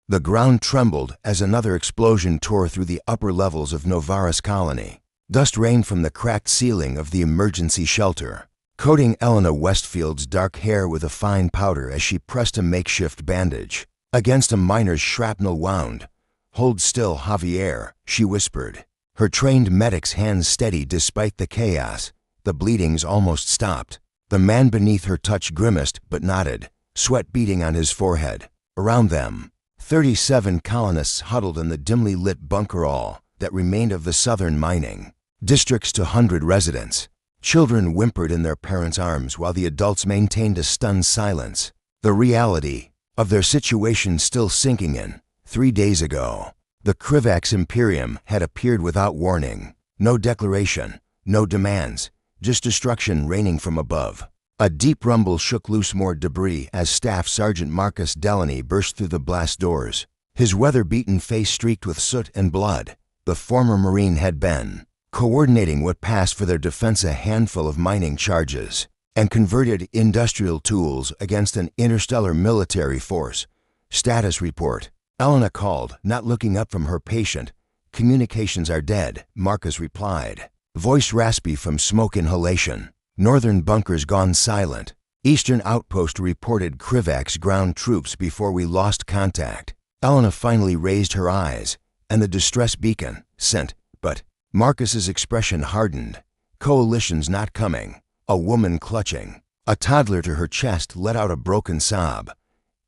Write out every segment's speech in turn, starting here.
The ground trembled as another explosion tore through the upper levels of Novaris colony. Dust rained from the cracked ceiling of the emergency shelter, coating Elena Westfield's dark hair with a fine powder as she pressed a makeshift bandage against a miner's shrapnel wound. "Hold still, Javier," she whispered, her trained medic's hands steady despite the chaos. The bleedings almost stopped. The man beneath her touch grimaced but nodded, sweat beading on his forehead. Around them, 37 colonists huddled in the dimly lit bunkerall that remained of the southern mining district's 200 residents. Children whimpered in their parents' arms while the adults maintained a stunned silence, the reality of their situation still sinking in. 3 days ago, the Krivax Imperium had appeared without warning. No declaration, no demands, just destruction raining from above. A deep rumble shook loose more debris as Staff Sergeant Marcus Delaney burst through the blast doors, his weather-beaten face streaked with soot and blood. The former Marine had been coordinating what passed for their defense a handful of mining charges and converted industrial tools against an interstellar military force. "Status report," Elena called, not looking up from her patient. "Communications are dead," Marcus replied, voice raspy from smoke inhalation. "Northern bunkers gone silent. Eastern outpost reported Krivax ground troops before we lost contact." Elena finally raised her eyes, and the distress beacon sent, but Marcus's expression hardened. "Coalition's not coming." A woman clutching a toddler to her chest let out a broken sob.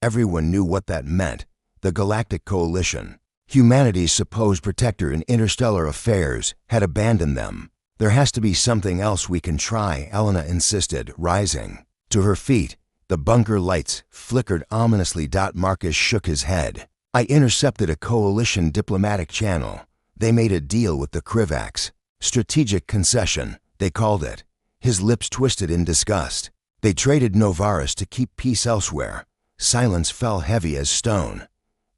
Everyone knew what that meant. The Galactic Coalition, humanity's supposed protector in interstellar affairs, had abandoned them. "There has to be something else we can try," Elena insisted, rising to her feet. The bunker lights flickered ominously. Marcus shook his head. "I intercepted a coalition diplomatic channel. They made a deal with the Krivax. Strategic concession, they called it." His lips twisted in disgust. "They traded Novaris to keep peace elsewhere." Silence fell heavy as stone.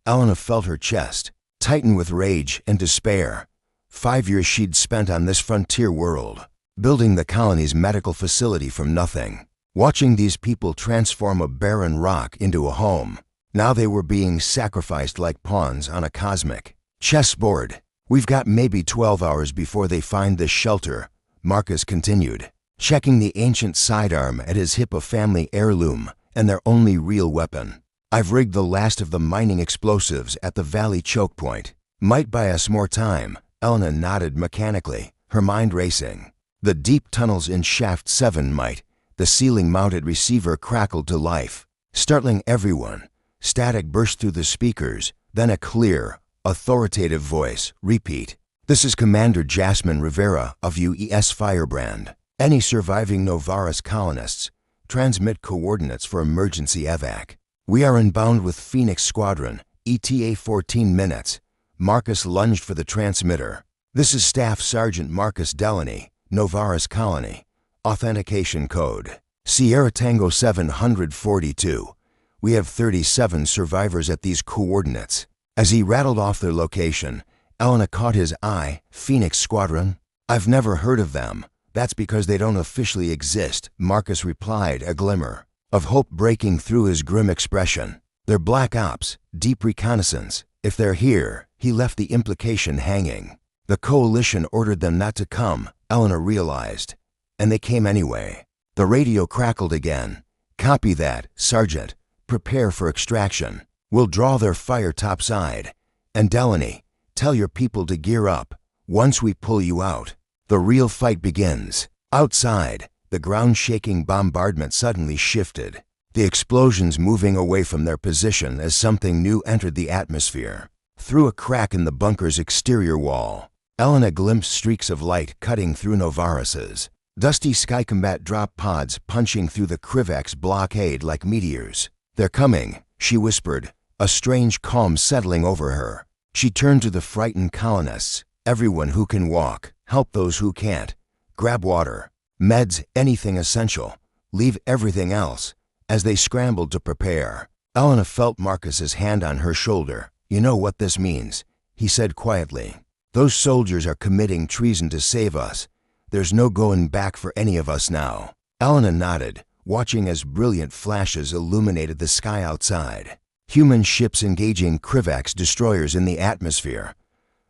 Elena felt her chest tighten with rage and despair. 5 years she'd spent on this frontier world, building the colony's medical facility from nothing, watching these people transform a barren rock into a home. Now they were being sacrificed like pawns on a cosmic chessboard. "We've got maybe 12 hours before they find this shelter," Marcus continued, checking the ancient sidearm at his hip, a family heirloom and their only real weapon. "I've rigged the last of the mining explosives at the valley choke point. Might buy us more time." Elena nodded mechanically, her mind racing. The deep tunnels in Shaft 7 might. The ceiling-mounted receiver crackled to life, startling everyone. Static burst through the speakers, then a clear, authoritative voice. "Repeat. This is Commander Jasmine Rivera of UES Firebrand. Any surviving Novaris colonists, transmit coordinates for emergency evac. We are inbound with Phoenix Squadron, ETA 14 minutes. Marcus lunged for the transmitter. "This is Staff Sergeant Marcus Delaney, Novaris Colony. Authentication code Sierra Tango 742. We have 37 survivors at these coordinates." As he rattled off their location, Elena caught his eye. "Phoenix Squadron? I've never heard of them." "That's because they don't officially exist," Marcus replied, a glimmer of hope breaking through his grim expression. "They're black ops, deep reconnaissance. If they're here," he left the implication hanging. "The coalition ordered them not to come," Elena realized. "And they came anyway." The radio crackled again. "Copy that, Sergeant. Prepare for extraction. We'll draw their fire topside. And Delaney, tell your people to gear up. Once we pull you out, the real fight begins." Outside, the ground-shaking bombardment suddenly shifted, the explosions moving away from their position as something new entered the atmosphere. Through a crack in the bunker's exterior wall, Elena glimpsed streaks of light cutting through Novaris's dusty skycombat drop pods, punching through the Krivax blockade like meteors. "They're coming," she whispered, a strange calm settling over her. She turned to the frightened colonists. "Everyone who can walk, help those who can't. Grab water, meds, anything essential. Leave everything else." As they scrambled to prepare, Elena felt Marcus's hand on her shoulder. "You know what this means," he said quietly. "Those soldiers are committing treason to save us. There's no going back for any of us now." Elena nodded, watching as brilliant flashes illuminated the sky outside. Human ships engaging Krivax destroyers in the atmosphere.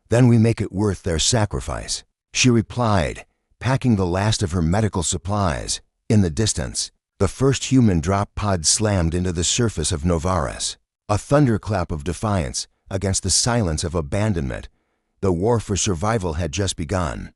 Then we make it worth their sacrifice, she replied, packing the last of her medical supplies. In the distance, the first human drop pod slammed into the surface of Novaris. A thunderclap of defiance against the silence of abandonment. The war for survival had just begun.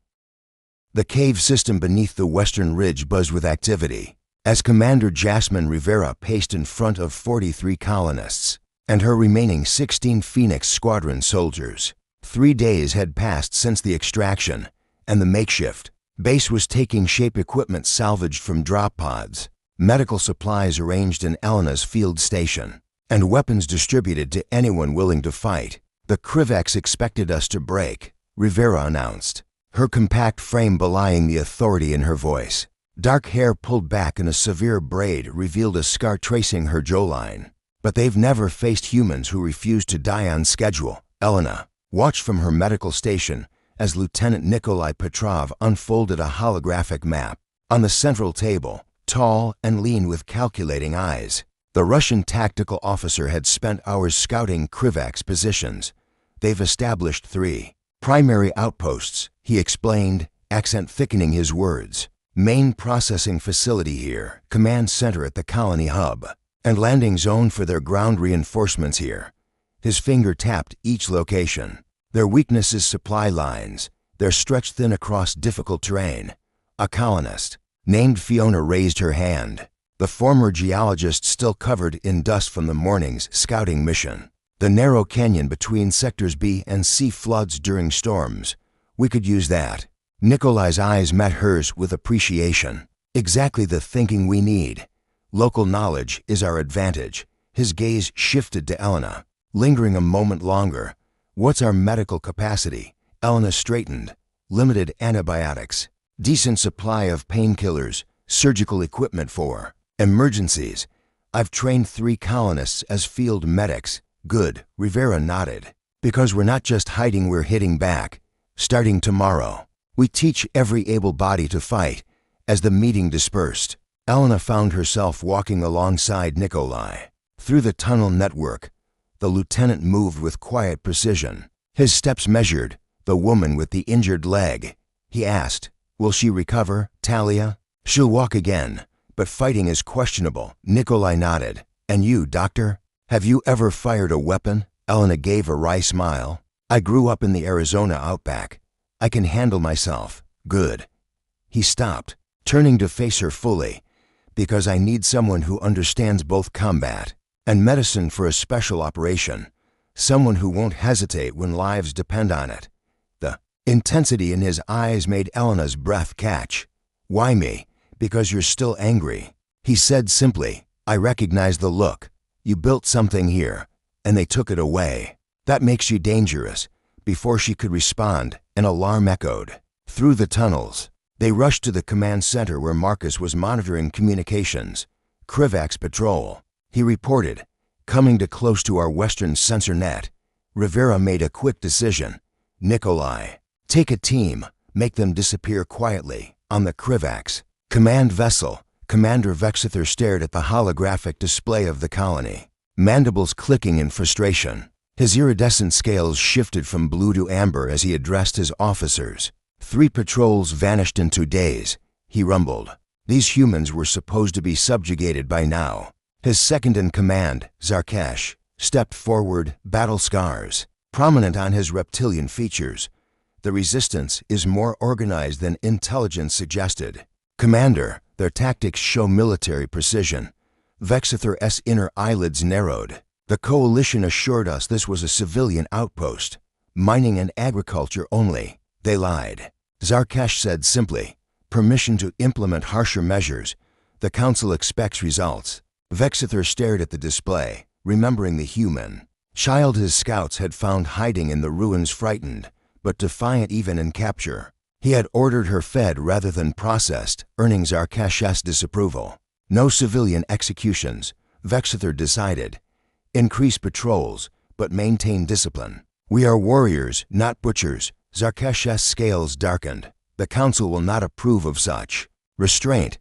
The cave system beneath the western ridge buzzed with activity, as Commander Jasmine Rivera paced in front of 43 colonists and her remaining 16 Phoenix Squadron soldiers. 3 days had passed since the extraction, and the makeshift base was taking shape. Equipment salvaged from drop pods, medical supplies arranged in Elena's field station, and weapons distributed to anyone willing to fight. The Krivax expected us to break, Rivera announced, her compact frame belying the authority in her voice. Dark hair pulled back in a severe braid revealed a scar tracing her jawline. But they've never faced humans who refuse to die on schedule, Elena watched from her medical station as Lieutenant Nikolai Petrov unfolded a holographic map. On the central table, tall and lean with calculating eyes, the Russian tactical officer had spent hours scouting Krivax positions. They've established 3 primary outposts, he explained, accent thickening his words. Main processing facility here, command center at the colony hub, and landing zone for their ground reinforcements here. His finger tapped each location. Their weakness is supply lines. They're stretched thin across difficult terrain. A colonist named Fiona raised her hand, the former geologist still covered in dust from the morning's scouting mission. The narrow canyon between sectors B and C floods during storms. We could use that. Nikolai's eyes met hers with appreciation. Exactly the thinking we need. Local knowledge is our advantage. His gaze shifted to Elena, lingering a moment longer. What's our medical capacity? Elena straightened. Limited antibiotics, decent supply of painkillers, surgical equipment for emergencies. I've trained 3 colonists as field medics. Good, Rivera nodded. Because we're not just hiding, we're hitting back. Starting tomorrow, we teach every able body to fight. As the meeting dispersed, Elena found herself walking alongside Nikolai. Through the tunnel network, the lieutenant moved with quiet precision. His steps measured the woman with the injured leg. He asked, "Will she recover, Talia?" "She'll walk again, but fighting is questionable," Nikolai nodded. "And you, doctor? Have you ever fired a weapon?" Elena gave a wry smile. "I grew up in the Arizona outback. I can handle myself." "Good." He stopped, turning to face her fully. "Because I need someone who understands both combat and medicine for a special operation. Someone who won't hesitate when lives depend on it." The intensity in his eyes made Elena's breath catch. "Why me?" "Because you're still angry," he said simply. "I recognize the look. You built something here, and they took it away. That makes you dangerous." Before she could respond, an alarm echoed through the tunnels. They rushed to the command center where Marcus was monitoring communications. "Krivax patrol," he reported, "coming too close to our western sensor net." Rivera made a quick decision. "Nikolai, take a team, make them disappear quietly on the Krivax command vessel." Commander Vexither stared at the holographic display of the colony, mandibles clicking in frustration. His iridescent scales shifted from blue to amber as he addressed his officers. 3 patrols vanished in 2 days, he rumbled. These humans were supposed to be subjugated by now. His second-in-command, Zarkesh, stepped forward, battle scars prominent on his reptilian features. "The resistance is more organized than intelligence suggested. Commander, their tactics show military precision." Vexither's inner eyelids narrowed. "The coalition assured us this was a civilian outpost, mining and agriculture only." "They lied," Zarkesh said simply. "Permission to implement harsher measures. The council expects results." Vexither stared at the display, remembering the human child his scouts had found hiding in the ruins, frightened, but defiant even in capture. He had ordered her fed rather than processed, earning Zarkesh's disapproval. "No civilian executions," Vexither decided. "Increase patrols, but maintain discipline. We are warriors, not butchers." Zarkesh's scales darkened. "The council will not approve of such restraint."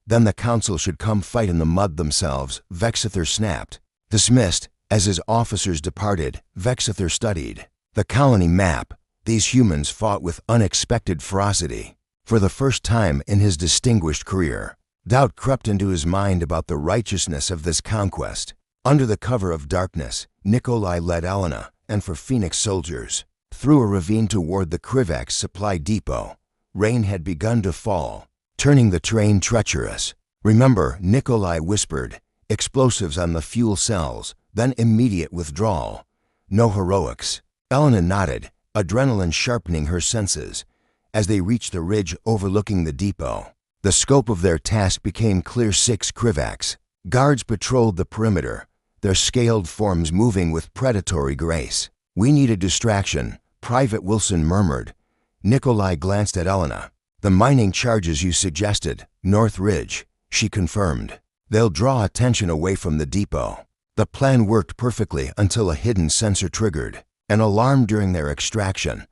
"Then the council should come fight in the mud themselves," Vexither snapped. "Dismissed," As his officers departed, Vexither studied the colony map. These humans fought with unexpected ferocity. For the first time in his distinguished career, doubt crept into his mind about the righteousness of this conquest. Under the cover of darkness, Nikolai led Elena and for Phoenix soldiers through a ravine toward the Krivax supply depot. Rain had begun to fall, turning the terrain treacherous. "Remember," Nikolai whispered, "explosives on the fuel cells, then immediate withdrawal. No heroics." Elena nodded, adrenaline sharpening her senses. As they reached the ridge overlooking the depot, the scope of their task became clear. 6 Krivax guards patrolled the perimeter, their scaled forms moving with predatory grace. "We need a distraction," Private Wilson murmured. Nikolai glanced at Elena. "The mining charges you suggested, North Ridge," she confirmed. "They'll draw attention away from the depot." The plan worked perfectly until a hidden sensor triggered an alarm during their extraction.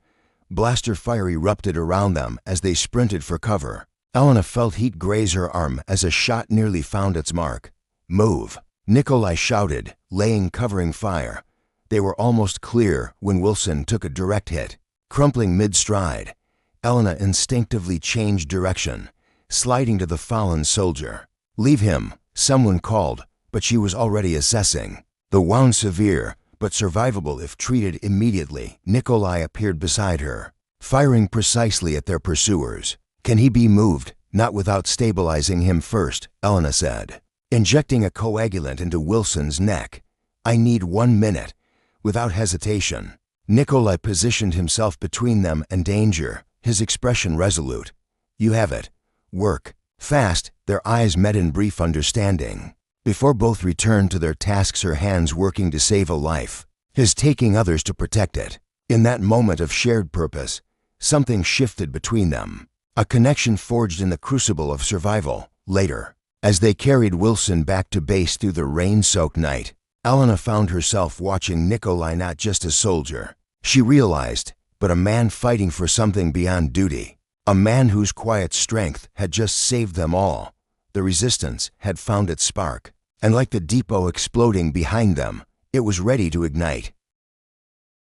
Blaster fire erupted around them as they sprinted for cover. Elena felt heat graze her arm as a shot nearly found its mark. "Move," Nikolai shouted, laying covering fire. They were almost clear when Wilson took a direct hit. Crumpling mid-stride, Elena instinctively changed direction, sliding to the fallen soldier. "Leave him," someone called, but she was already assessing. The wound severe, but survivable if treated immediately. Nikolai appeared beside her, firing precisely at their pursuers. "Can he be moved?" "Not without stabilizing him first," Elena said, injecting a coagulant into Wilson's neck. "I need 1 minute." Without hesitation, Nikolai positioned himself between them and danger, his expression resolute. "You have it. Work fast." Their eyes met in brief understanding. Before both returned to their tasks, her hands working to save a life, his taking others to protect it. In that moment of shared purpose, something shifted between them, a connection forged in the crucible of survival. Later, as they carried Wilson back to base through the rain-soaked night, Elena found herself watching Nikolai not just a soldier, she realized, but a man fighting for something beyond duty. A man whose quiet strength had just saved them all. The resistance had found its spark, and like the depot exploding behind them, it was ready to ignite.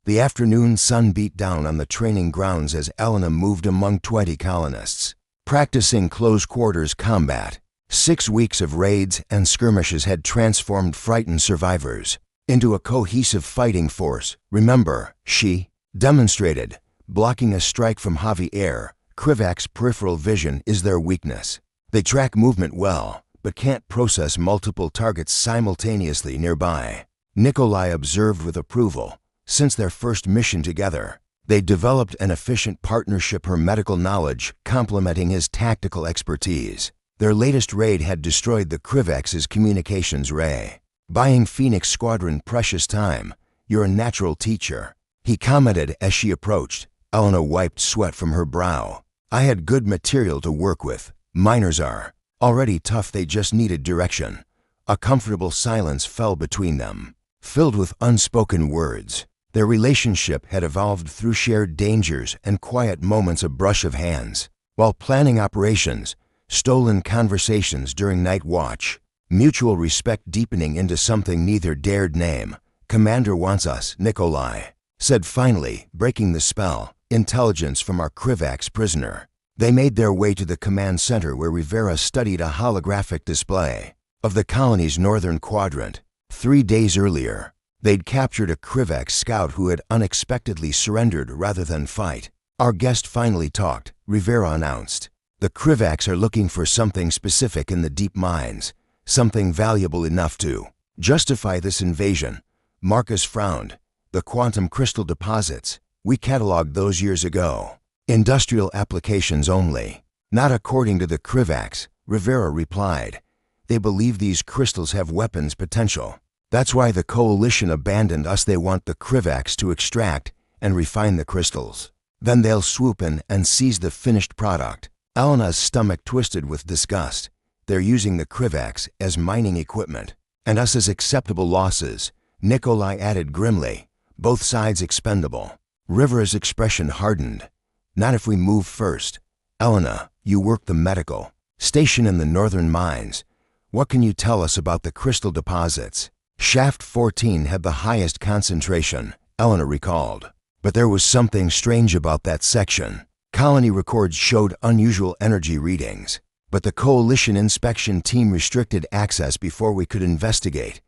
The afternoon sun beat down on the training grounds as Elena moved among 20 colonists, practicing close-quarters combat. 6 weeks of raids and skirmishes had transformed frightened survivors into a cohesive fighting force. "Remember," she demonstrated, blocking a strike from Javier. "Krivak's peripheral vision is their weakness. They track movement well, but can't process multiple targets simultaneously nearby." Nikolai observed with approval. Since their first mission together, they developed an efficient partnership, her medical knowledge complementing his tactical expertise. Their latest raid had destroyed the Krivax's communications ray, buying Phoenix Squadron precious time. "You're a natural teacher," he commented as she approached. Elena wiped sweat from her brow. "I had good material to work with. Miners are already tough, they just needed direction." A comfortable silence fell between them, filled with unspoken words. Their relationship had evolved through shared dangers and quiet moments of brush of hands. While planning operations, stolen conversations during night watch, mutual respect deepening into something neither dared name. "Commander wants us," Nikolai said finally, breaking the spell. "Intelligence from our Krivax prisoner." They made their way to the command center where Rivera studied a holographic display of the colony's northern quadrant. 3 days earlier, they'd captured a Krivax scout who had unexpectedly surrendered rather than fight. "Our guest finally talked," Rivera announced. "The Krivax are looking for something specific in the deep mines, something valuable enough to justify this invasion." Marcus frowned. "The quantum crystal deposits. We cataloged those years ago. Industrial applications only." "Not according to the Krivax," Rivera replied. "They believe these crystals have weapons potential. That's why the coalition abandoned us. They want the Krivax to extract and refine the crystals. Then they'll swoop in and seize the finished product." Elena's stomach twisted with disgust. "They're using the Krivax as mining equipment, and us as acceptable losses," Nikolai added grimly. "Both sides expendable." Rivera's expression hardened. "Not if we move first." "Elena, you work the medical station in the northern mines. What can you tell us about the crystal deposits?" Shaft 14 had the highest concentration, Elena recalled. But there was something strange about that section. Colony records showed unusual energy readings, but the Coalition inspection team restricted access before we could investigate.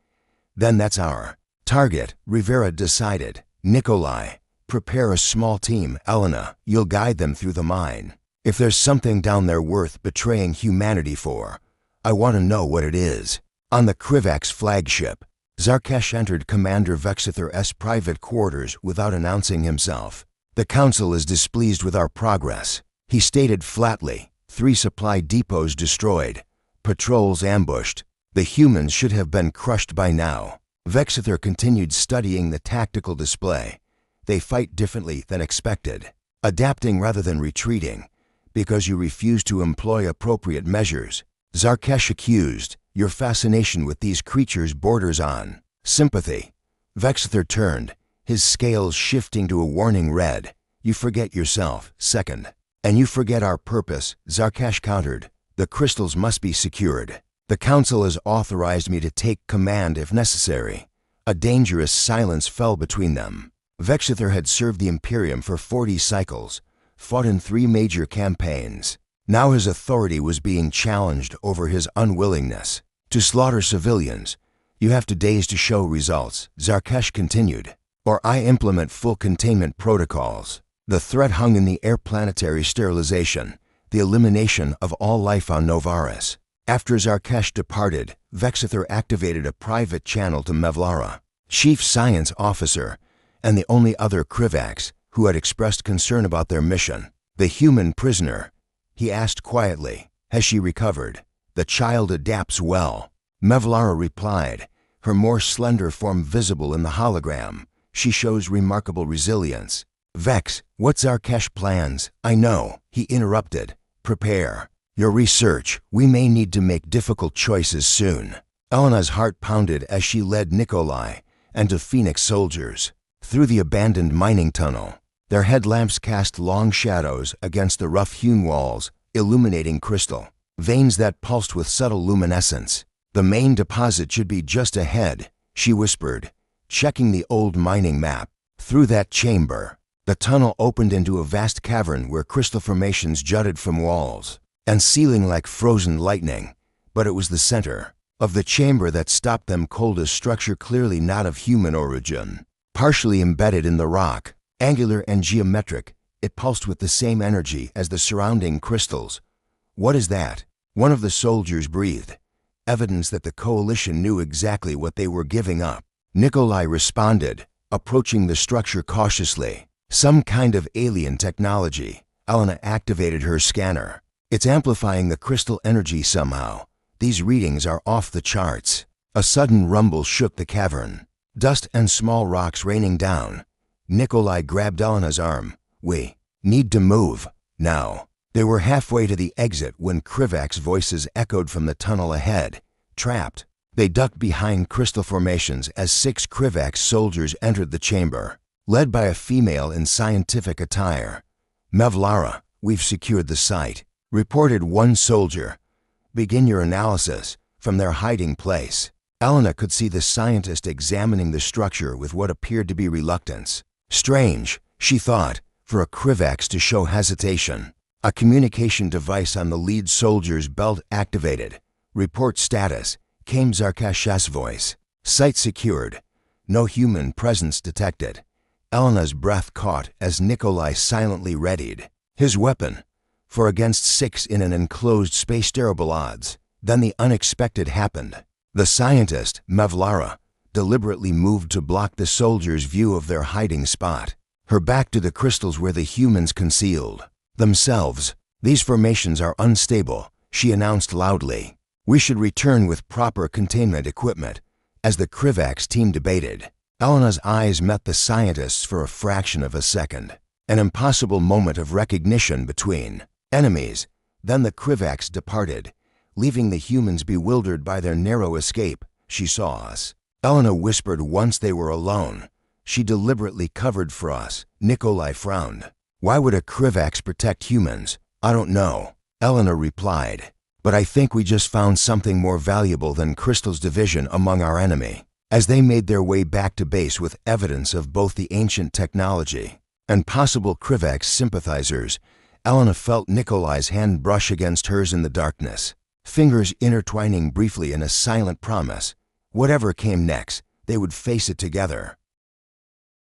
Then that's our target, Rivera decided. Nikolai, prepare a small team. Elena, you'll guide them through the mine. If there's something down there worth betraying humanity for, I want to know what it is. On the Krivak's flagship, Zarkesh entered Commander Vexither's private quarters without announcing himself. The Council is displeased with our progress, he stated flatly. 3 supply depots destroyed, patrols ambushed. The humans should have been crushed by now. Vexither continued studying the tactical display. They fight differently than expected, adapting rather than retreating, because you refuse to employ appropriate measures. Zarkesh accused, your fascination with these creatures borders on sympathy. Vexither turned, his scales shifting to a warning red. You forget yourself, second. And you forget our purpose, Zarkesh countered. The crystals must be secured. The Council has authorized me to take command if necessary. A dangerous silence fell between them. Vexither had served the Imperium for 40 cycles, fought in 3 major campaigns. Now his authority was being challenged over his unwillingness to slaughter civilians. You have 2 days to show results, Zarkesh continued, or I implement full containment protocols. The threat hung in the air: planetary sterilization, the elimination of all life on Novaris. After Zarkesh departed, Vexither activated a private channel to Mevlara, chief science officer, and the only other Krivaks who had expressed concern about their mission. The human prisoner, he asked quietly, has she recovered? The child adapts well, Mevlara replied, her more slender form visible in the hologram. She shows remarkable resilience. Vex, what's Zarkesh plans? I know, he interrupted. Prepare your research. We may need to make difficult choices soon. Elena's heart pounded as she led Nikolai and the Phoenix soldiers through the abandoned mining tunnel. Their headlamps cast long shadows against the rough-hewn walls, illuminating crystal veins that pulsed with subtle luminescence. The main deposit should be just ahead, she whispered, checking the old mining map. Through that chamber, the tunnel opened into a vast cavern where crystal formations jutted from walls and ceiling like frozen lightning. But it was the center of the chamber that stopped them cold, a structure clearly not of human origin. Partially embedded in the rock, angular and geometric, it pulsed with the same energy as the surrounding crystals. What is that? One of the soldiers breathed, evidence that the Coalition knew exactly what they were giving up. Nikolai responded, approaching the structure cautiously. Some kind of alien technology. Elena activated her scanner. It's amplifying the crystal energy somehow. These readings are off the charts. A sudden rumble shook the cavern, dust and small rocks raining down. Nikolai grabbed Elena's arm. We need to move now. They were halfway to the exit when Krivak's voices echoed from the tunnel ahead. Trapped. They ducked behind crystal formations as 6 Krivak soldiers entered the chamber, led by a female in scientific attire. Mevlara, we've secured the site, reported one soldier. Begin your analysis. From their hiding place, Elena could see the scientist examining the structure with what appeared to be reluctance. Strange, she thought, for a Krivaks to show hesitation. A communication device on the lead soldier's belt activated. Report status, came Zarkesh's voice. Site secured. No human presence detected. Elena's breath caught as Nikolai silently readied his weapon. For against 6 in an enclosed space, terrible odds. Then the unexpected happened. The scientist, Mevlara, deliberately moved to block the soldiers' view of their hiding spot. Her back to the crystals where the humans concealed themselves. These formations are unstable, she announced loudly. We should return with proper containment equipment. As the Krivaks team debated, Elena's eyes met the scientist's for a fraction of a second. An impossible moment of recognition between enemies. Then the Krivaks departed, leaving the humans bewildered by their narrow escape. She saw us, Elena whispered once they were alone. She deliberately covered for us. Nikolai frowned. Why would a Krivaks protect humans? I don't know, Elena replied. But I think we just found something more valuable than Crystal's division among our enemy. As they made their way back to base with evidence of both the ancient technology and possible Krivax sympathizers, Elena felt Nikolai's hand brush against hers in the darkness, fingers intertwining briefly in a silent promise. Whatever came next, they would face it together.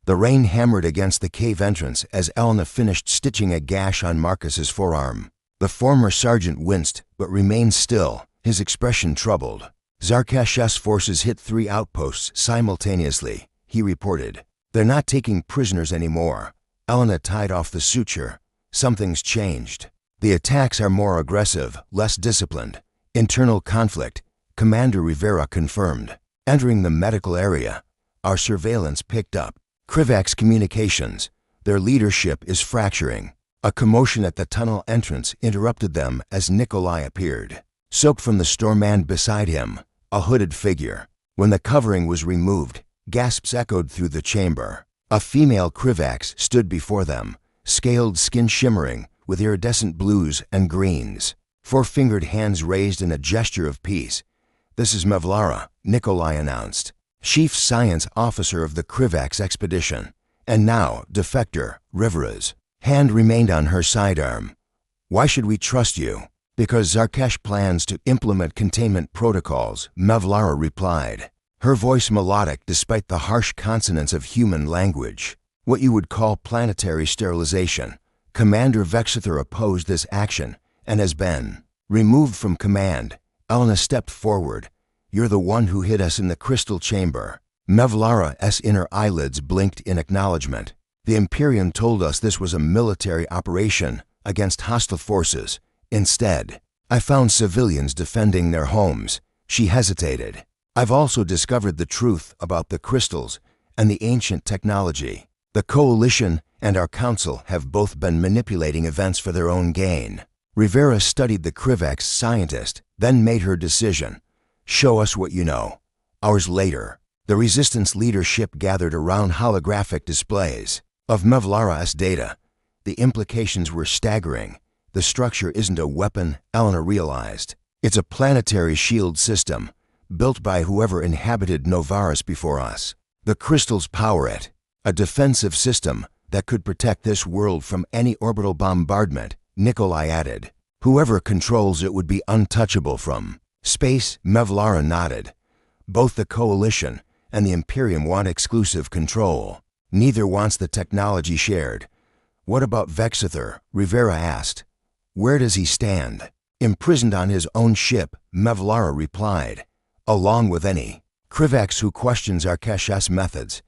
The rain hammered against the cave entrance as Elena finished stitching a gash on Marcus's forearm. The former sergeant winced, but remained still, his expression troubled. Zarkesh's forces hit 3 outposts simultaneously, he reported. They're not taking prisoners anymore. Elena tied off the suture. Something's changed. The attacks are more aggressive, less disciplined. Internal conflict, Commander Rivera confirmed. Entering the medical area, our surveillance picked up. Krivax communications, their leadership is fracturing. A commotion at the tunnel entrance interrupted them as Nikolai appeared. Soaked from the storm and beside him, a hooded figure. When the covering was removed, gasps echoed through the chamber. A female Krivax stood before them, scaled skin shimmering with iridescent blues and greens, 4-fingered hands raised in a gesture of peace. "This is Mevlara," Nikolai announced, chief science officer of the Krivax expedition. And now, defector, Rivera's hand remained on her sidearm. "Why should we trust you?" "Because Zarkesh plans to implement containment protocols," Mevlara replied, her voice melodic despite the harsh consonants of human language. "What you would call planetary sterilization. Commander Vexither opposed this action and has been removed from command." Elena stepped forward. "You're the one who hid us in the crystal chamber." Mevlara's inner eyelids blinked in acknowledgement. "The Imperium told us this was a military operation against hostile forces. Instead, I found civilians defending their homes." She hesitated. "I've also discovered the truth about the crystals and the ancient technology. The Coalition and our Council have both been manipulating events for their own gain." Rivera studied the Krivax scientist, then made her decision. "Show us what you know." Hours later, the Resistance leadership gathered around holographic displays of Mevlara's data. The implications were staggering. The structure isn't a weapon, Elena realized. It's a planetary shield system, built by whoever inhabited Novaris before us. The crystals power it, a defensive system that could protect this world from any orbital bombardment, Nikolai added. Whoever controls it would be untouchable from space. Mevlara nodded. Both the Coalition and the Imperium want exclusive control. Neither wants the technology shared. "What about Vexither?" Rivera asked. "Where does he stand?" "Imprisoned on his own ship," Mevlara replied. "Along with any Krivax who questions Zarkesh's methods.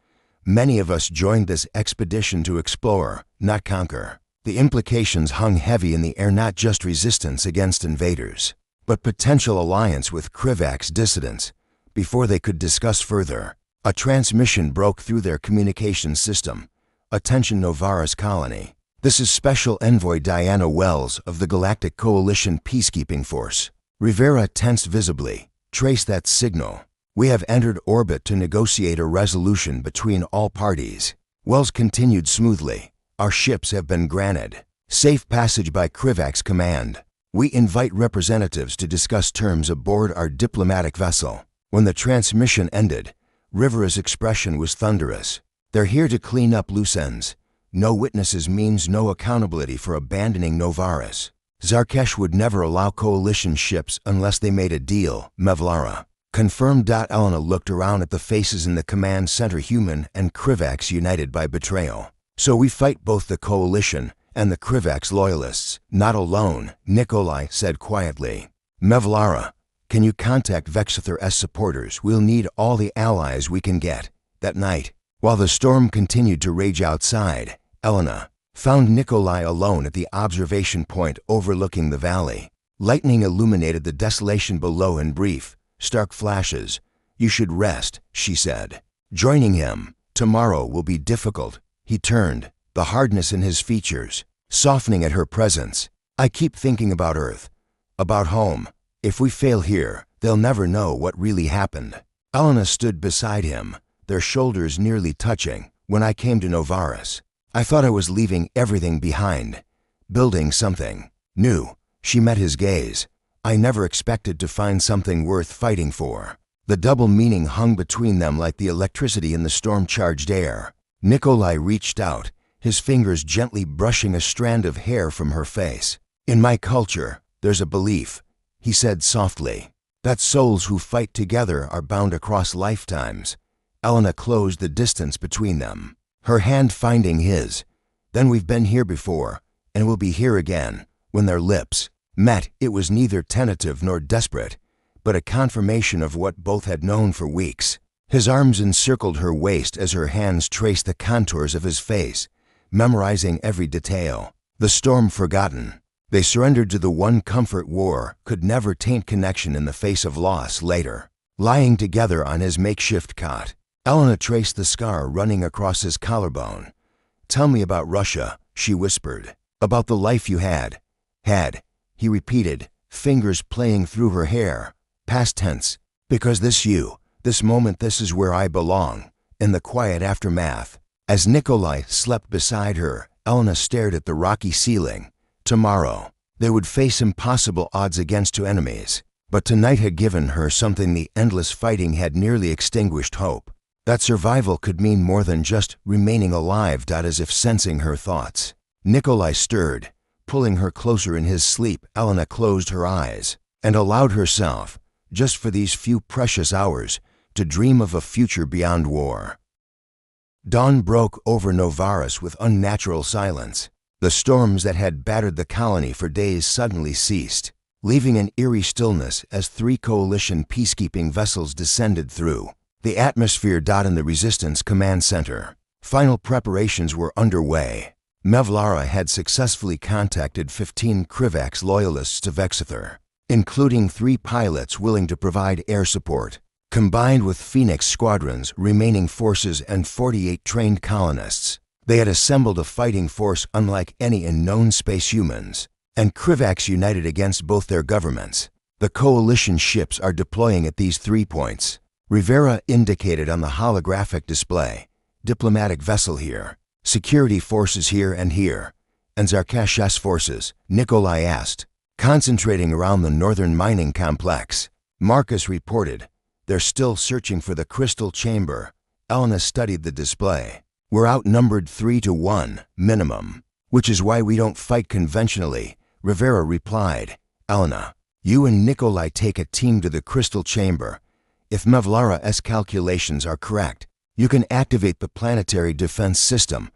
Many of us joined this expedition to explore, not conquer." The implications hung heavy in the air, not just resistance against invaders, but potential alliance with Krivax dissidents. Before they could discuss further, a transmission broke through their communications system. "Attention Novaris colony. This is Special Envoy Diana Wells of the Galactic Coalition Peacekeeping Force." Rivera tensed visibly. "Trace that signal. We have entered orbit to negotiate a resolution between all parties." Wells continued smoothly. "Our ships have been granted safe passage by Krivax command. We invite representatives to discuss terms aboard our diplomatic vessel." When the transmission ended, Rivera's expression was thunderous. "They're here to clean up loose ends. No witnesses means no accountability for abandoning Novaris. Zarkesh would never allow Coalition ships unless they made a deal." Mevlara confirmed. Elena looked around at the faces in the command center, human and Krivax united by betrayal. "So we fight both the Coalition and the Krivax loyalists." "Not alone," Nikolai said quietly. "Mevlara, can you contact Vexither's supporters? We'll need all the allies we can get." That night, while the storm continued to rage outside, Elena found Nikolai alone at the observation point overlooking the valley. Lightning illuminated the desolation below in brief, stark flashes. "You should rest," she said. Joining him, "Tomorrow will be difficult." He turned, the hardness in his features softening at her presence. "I keep thinking about Earth, about home. If we fail here, they'll never know what really happened." Elena stood beside him, their shoulders nearly touching. "When I came to Novaris, I thought I was leaving everything behind, building something new." She met his gaze. "I never expected to find something worth fighting for." The double meaning hung between them like the electricity in the storm-charged air. Nikolai reached out, his fingers gently brushing a strand of hair from her face. "In my culture, there's a belief," he said softly, "that souls who fight together are bound across lifetimes." Elena closed the distance between them, her hand finding his. "Then we've been here before, and we'll be here again." When their lips met, it was neither tentative nor desperate, but a confirmation of what both had known for weeks. His arms encircled her waist as her hands traced the contours of his face, memorizing every detail. The storm forgotten, they surrendered to the one comfort war could never taint connection in the face of loss later. Lying together on his makeshift cot, Elena traced the scar running across his collarbone. "Tell me about Russia," she whispered. "About the life you had." "Had," he repeated, fingers playing through her hair. Past tense. "Because this moment, this is where I belong." In the quiet aftermath, as Nikolai slept beside her, Elena stared at the rocky ceiling. Tomorrow, they would face impossible odds against two enemies. But tonight had given her something the endless fighting had nearly extinguished hope. That survival could mean more than just remaining alive. As if sensing her thoughts, Nikolai stirred, pulling her closer in his sleep. Elena closed her eyes and allowed herself, just for these few precious hours, to dream of a future beyond war. Dawn broke over Novaris with unnatural silence. The storms that had battered the colony for days suddenly ceased, leaving an eerie stillness as 3 coalition peacekeeping vessels descended through the atmosphere. In the Resistance Command Center, final preparations were underway. Mevlara had successfully contacted 15 Krivax loyalists to Vexithor, including 3 pilots willing to provide air support. Combined with Phoenix Squadron's remaining forces and 48 trained colonists, they had assembled a fighting force unlike any in known space humans, and Krivax united against both their governments. The coalition ships are deploying at these 3 points. Rivera indicated on the holographic display. Diplomatic vessel here, security forces here, and Zarkash's forces, Nikolai asked. Concentrating around the northern mining complex, Marcus reported. They're still searching for the crystal chamber. Elena studied the display. We're outnumbered 3 to 1, minimum, which is why we don't fight conventionally, Rivera replied. Elena, you and Nikolai take a team to the crystal chamber. If Mevlara's calculations are correct, you can activate the planetary defense system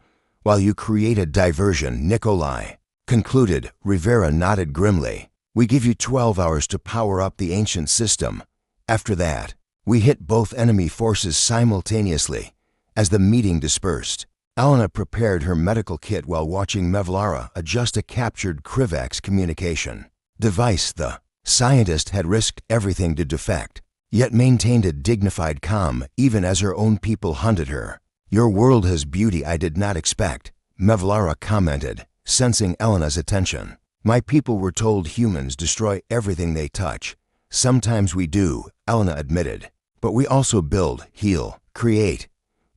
while you create a diversion, Nikolai concluded. Rivera nodded grimly. We give you 12 hours to power up the ancient system. After that, we hit both enemy forces simultaneously. As the meeting dispersed, Elena prepared her medical kit while watching Mevlara adjust a captured Krivax communication device. The scientist had risked everything to defect, yet maintained a dignified calm even as her own people hunted her. Your world has beauty I did not expect, Mevlara commented, sensing Elena's attention. My people were told humans destroy everything they touch. Sometimes we do, Elena admitted, but we also build, heal, create.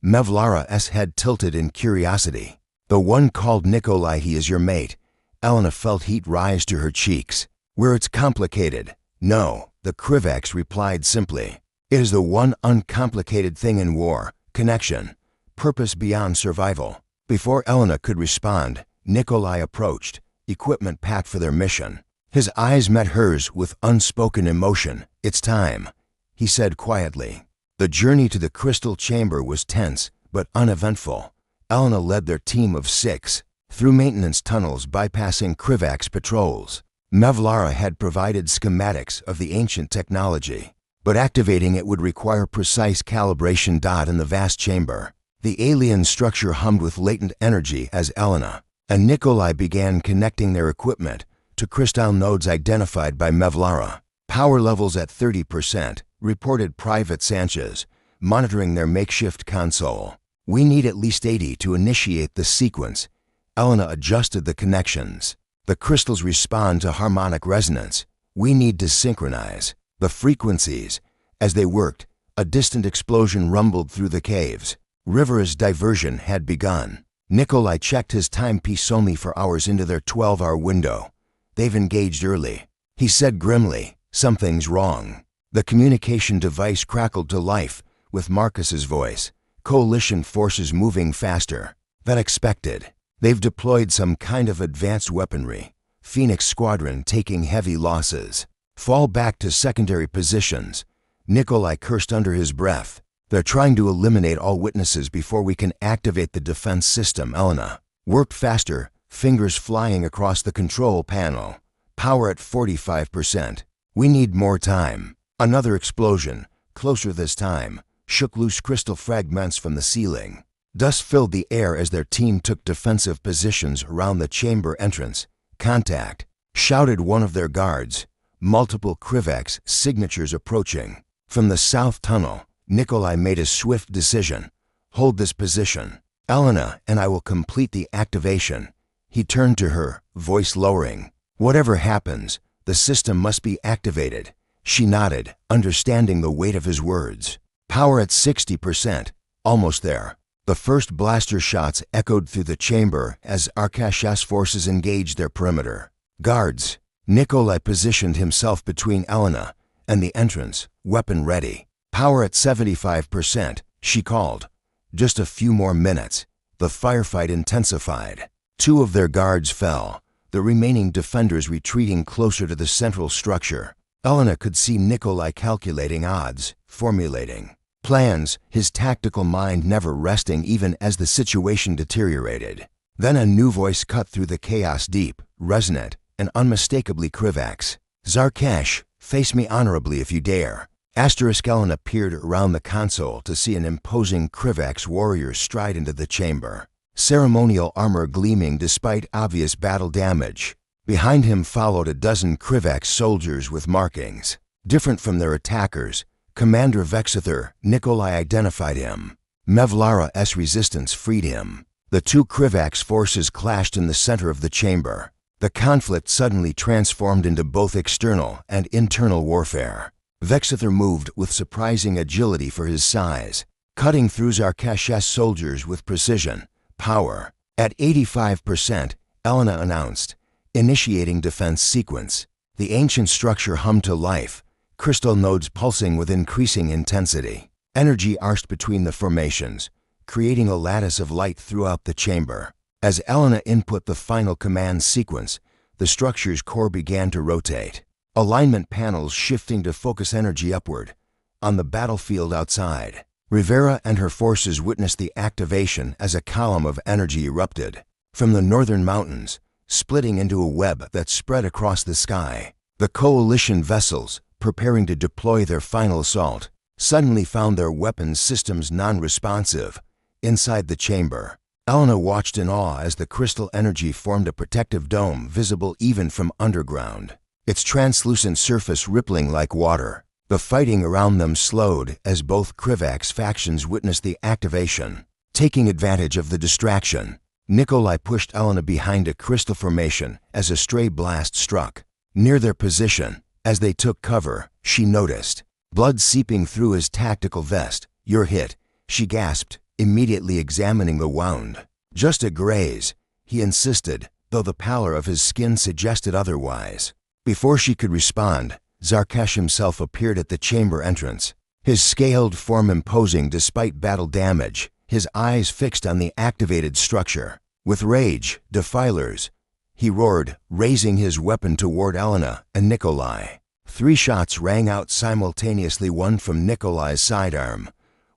Mevlara's head tilted in curiosity. The one called Nikolai, he is your mate. Elena felt heat rise to her cheeks. Where it's complicated. No, the Krivax replied simply. It is the one uncomplicated thing in war, connection, purpose beyond survival. Before Elena could respond, Nikolai approached, equipment packed for their mission. His eyes met hers with unspoken emotion. It's time, he said quietly. The journey to the crystal chamber was tense but uneventful. Elena led their team of 6 through maintenance tunnels bypassing Krivax patrols. Mevlara had provided schematics of the ancient technology, but activating it would require precise calibration. In the vast chamber, the alien structure hummed with latent energy as Elena and Nikolai began connecting their equipment to crystal nodes identified by Mevlara. Power levels at 30%, reported Private Sanchez, monitoring their makeshift console. We need at least 80 to initiate the sequence. Elena adjusted the connections. The crystals respond to harmonic resonance. We need to synchronize the frequencies. As they worked, a distant explosion rumbled through the caves. Rivera's diversion had begun. Nikolai checked his timepiece only for hours into their 12-hour window. They've engaged early, he said grimly. Something's wrong. The communication device crackled to life with Marcus's voice. Coalition forces moving faster than expected. They've deployed some kind of advanced weaponry. Phoenix Squadron taking heavy losses. Fall back to secondary positions. Nikolai cursed under his breath. They're trying to eliminate all witnesses before we can activate the defense system. Elena worked faster, fingers flying across the control panel. Power at 45%. We need more time. Another explosion, closer this time, shook loose crystal fragments from the ceiling. Dust filled the air as their team took defensive positions around the chamber entrance. Contact, shouted one of their guards. Multiple Krivex signatures approaching. From the south tunnel, Nikolai made a swift decision. Hold this position. Elena and I will complete the activation. He turned to her, voice lowering. Whatever happens, the system must be activated. She nodded, understanding the weight of his words. Power at 60%. Almost there. The first blaster shots echoed through the chamber as Arkash's forces engaged their perimeter. Guards. Nikolai positioned himself between Elena and the entrance, weapon ready. Power at 75%, she called. Just a few more minutes. The firefight intensified. 2 of their guards fell, the remaining defenders retreating closer to the central structure. Elena could see Nikolai calculating odds, formulating plans, his tactical mind never resting even as the situation deteriorated. Then a new voice cut through the chaos, deep, resonant, and unmistakably Krivex. Zarkesh, face me honorably if you dare. Elena peered around the console to see an imposing Krivex warrior stride into the chamber. Ceremonial armor gleaming despite obvious battle damage. Behind him followed a dozen Krivex soldiers with markings. Different from their attackers, Commander Vexither, Nikolai identified him. Mevlara's resistance freed him. The 2 Krivex forces clashed in the center of the chamber. The conflict suddenly transformed into both external and internal warfare. Vexither moved with surprising agility for his size, cutting through Zarkesh's soldiers with precision. Power. At 85%, Elena announced, initiating defense sequence. The ancient structure hummed to life, crystal nodes pulsing with increasing intensity. Energy arced between the formations, creating a lattice of light throughout the chamber. As Elena input the final command sequence, the structure's core began to rotate. Alignment panels shifting to focus energy upward. On the battlefield outside, Rivera and her forces witnessed the activation as a column of energy erupted. From the northern mountains, splitting into a web that spread across the sky, the coalition vessels, preparing to deploy their final assault, suddenly found their weapons systems non-responsive. Inside the chamber, Elena watched in awe as the crystal energy formed a protective dome visible even from underground, its translucent surface rippling like water. The fighting around them slowed as both Krivex factions witnessed the activation. Taking advantage of the distraction, Nikolai pushed Elena behind a crystal formation as a stray blast struck. Near their position, as they took cover, she noticed blood seeping through his tactical vest. You're hit, she gasped, immediately examining the wound. Just a graze, he insisted, though the pallor of his skin suggested otherwise. Before she could respond, Zarkesh himself appeared at the chamber entrance, his scaled form imposing despite battle damage, his eyes fixed on the activated structure. With rage, defilers, he roared, raising his weapon toward Elena and Nikolai. 3 shots rang out simultaneously, one from Nikolai's sidearm,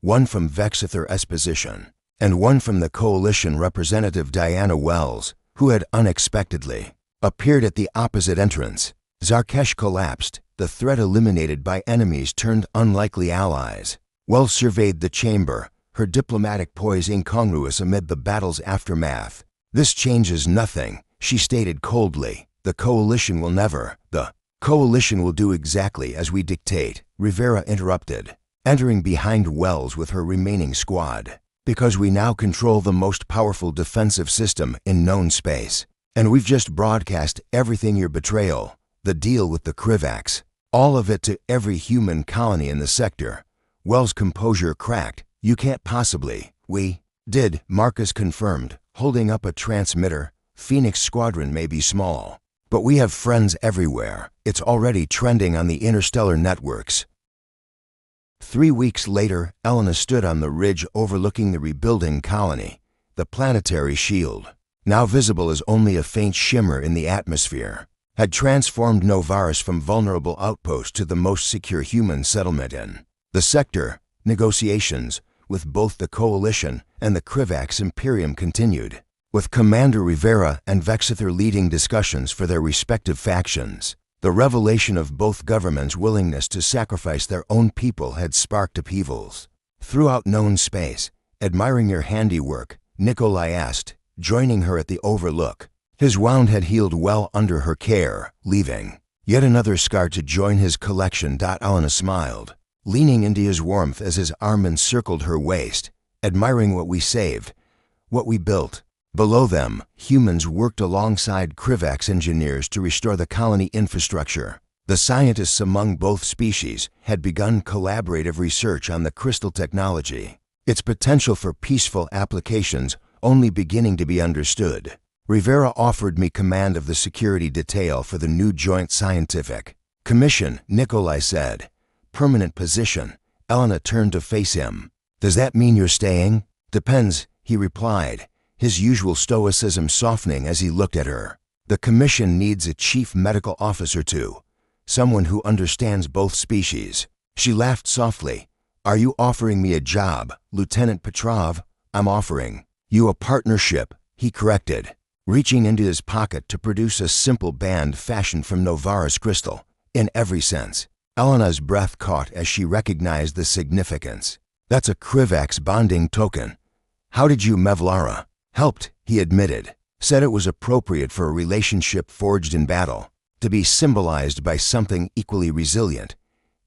one from Vexither's position, and one from the coalition representative Diana Wells, who had unexpectedly appeared at the opposite entrance. Zarkesh collapsed, the threat eliminated by enemies turned unlikely allies. Wells surveyed the chamber, her diplomatic poise incongruous amid the battle's aftermath. This changes nothing, she stated coldly. The coalition will never. The coalition will do exactly as we dictate, Rivera interrupted, entering behind Wells with her remaining squad. Because we now control the most powerful defensive system in known space. And we've just broadcast everything, your betrayal, the deal with the Krivex, all of it to every human colony in the sector. Wells' composure cracked. You can't possibly. We did, Marcus confirmed, holding up a transmitter. Phoenix Squadron may be small, but we have friends everywhere. It's already trending on the interstellar networks. 3 weeks later, Elena stood on the ridge overlooking the rebuilding colony. The planetary shield, now visible as only a faint shimmer in the atmosphere, had transformed Novaris from vulnerable outpost to the most secure human settlement in the sector. Negotiations with both the Coalition and the Krivax Imperium continued, with Commander Rivera and Vexither leading discussions for their respective factions. The revelation of both governments' willingness to sacrifice their own people had sparked upheavals. Throughout known space, admiring your handiwork, Nikolai asked, joining her at the overlook. His wound had healed well under her care, leaving yet another scar to join his collection. Elena smiled, leaning into his warmth as his arm encircled her waist, admiring what we saved, what we built. Below them, humans worked alongside Krivax engineers to restore the colony infrastructure. The scientists among both species had begun collaborative research on the crystal technology, its potential for peaceful applications only beginning to be understood. Rivera offered me command of the security detail for the new Joint Scientific Commission, Nikolai said. Permanent position. Elena turned to face him. Does that mean you're staying? Depends, he replied, his usual stoicism softening as he looked at her. The Commission needs a chief medical officer too, someone who understands both species. She laughed softly. Are you offering me a job, Lieutenant Petrov? I'm offering you a partnership, he corrected, reaching into his pocket to produce a simple band fashioned from Novaris crystal. In every sense. Elena's breath caught as she recognized the significance. That's a Krivax bonding token. How did you, Mevlara? Helped, he admitted. Said it was appropriate for a relationship forged in battle, to be symbolized by something equally resilient.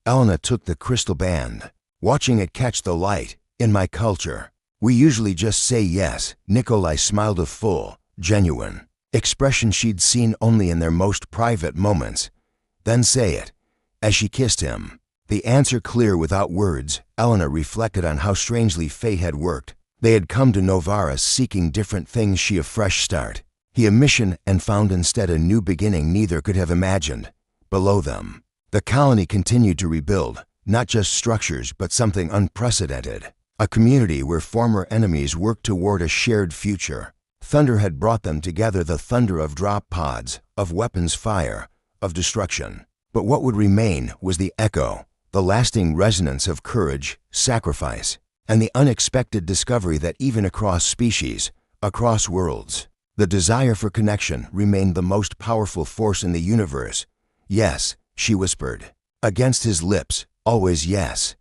Elena took the crystal band, watching it catch the light. In my culture, we usually just say yes. Nikolai smiled a full, genuine expression she'd seen only in their most private moments. Then say it. As she kissed him, the answer clear without words, Elena reflected on how strangely fate had worked. They had come to Novaris seeking different things, she a fresh start, he a mission, and found instead a new beginning neither could have imagined. Below them, the colony continued to rebuild, not just structures but something unprecedented, a community where former enemies worked toward a shared future. Thunder had brought them together, the thunder of drop pods, of weapons fire, of destruction. But what would remain was the echo, the lasting resonance of courage, sacrifice, and the unexpected discovery that even across species, across worlds, the desire for connection remained the most powerful force in the universe. Yes, she whispered. Against his lips, always yes.